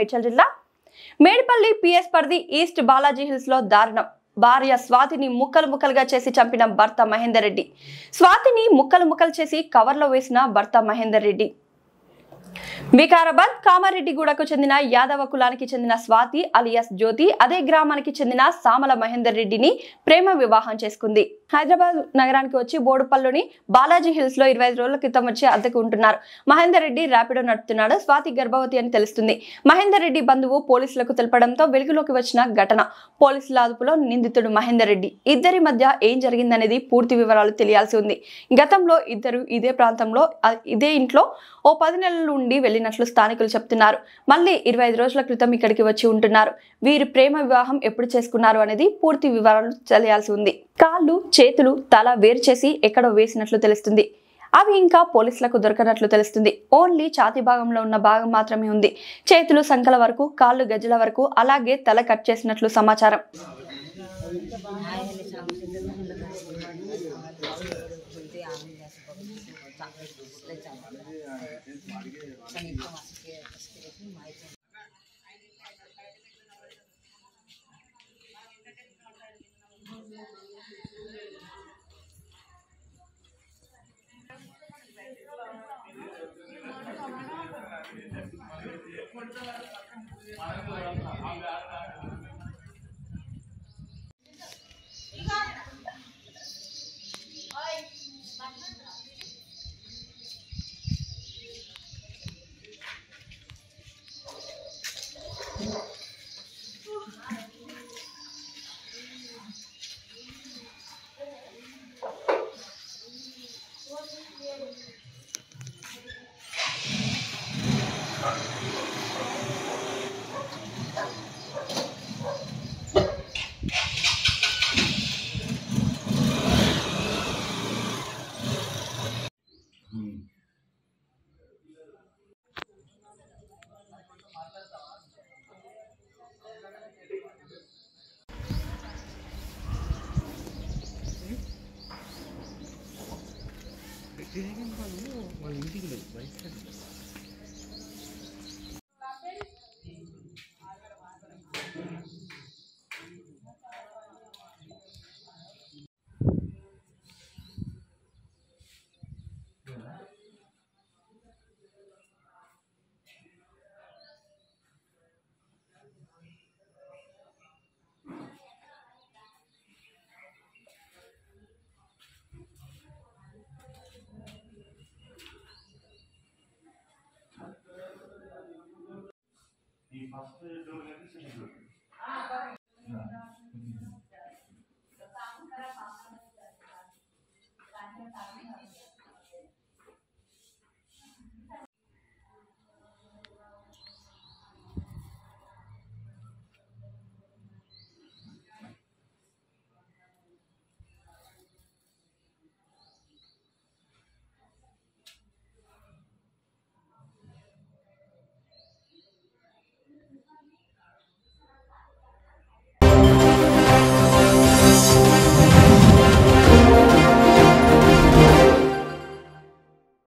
మేడ్చల్ జిల్లా మేడిపల్లి పిఎస్ పరిధి east Balaji hills లో దారుణం. భార్య స్వాతిని ముక్కలు ముక్కలుగా చేసి చంపిన భర్త మహేందర్ రెడ్డి. స్వాతిని ముక్కలు ముక్కలు చేసి కవర్లో వేసిన భర్త మహేందర్ రెడ్డి. వికారాబాద్ కామారెడ్డిగూడకు చెందిన యాదవ కులానికి చెందిన స్వాతి అలియాస్ జ్యోతి అదే గ్రామానికి చెందిన సామల మహేందర్ రెడ్డిని ప్రేమ వివాహం చేసుకుంది. హైదరాబాద్ నగరానికి వచ్చి బోడుపల్లిలోని బాలాజీ హిల్స్ లో 25 రోజుల క్రితం వచ్చి అద్దెకు ఉంటున్నారు. మహేందర్ రెడ్డి ర్యాపిడో నడుపుతున్నాడు. స్వాతి గర్భవతి అని తెలుస్తుంది. మహేందర్ రెడ్డి బంధువు పోలీసులకు తెలపడంతో వెలుగులోకి వచ్చిన ఘటన. పోలీసుల అదుపులో నిందితుడు మహేందర్ రెడ్డి. ఇద్దరి మధ్య ఏం జరిగిందనేది పూర్తి వివరాలు తెలియాల్సి ఉంది. గతంలో ఇద్దరు ఇదే ప్రాంతంలో ఇదే ఇంట్లో ఓ 10 నెలల నుండి వెళ్లినట్లు స్థానికులు చెప్తున్నారు. మళ్ళీ 25 రోజుల క్రితం ఇక్కడికి వచ్చి ఉంటున్నారు. వీరి ప్రేమ వివాహం ఎప్పుడు చేసుకున్నారు అనేది పూర్తి వివరాలు తెలియాల్సి ఉంది. కాళ్ళు, చేతులు, తల వేరు చేసి ఎక్కడో వేసినట్లు తెలుస్తుంది. అవి ఇంకా పోలీసులకు దొరకనట్లు తెలుస్తుంది. ఓన్లీ ఛాతీ భాగంలో ఉన్న భాగం మాత్రమే ఉంది. చేతులు సంకల వరకు, కాళ్ళు గజ్జల వరకు, అలాగే తల కట్ చేసినట్లు సమాచారం. వాళ్ళ ఇంటికి లేదు బయట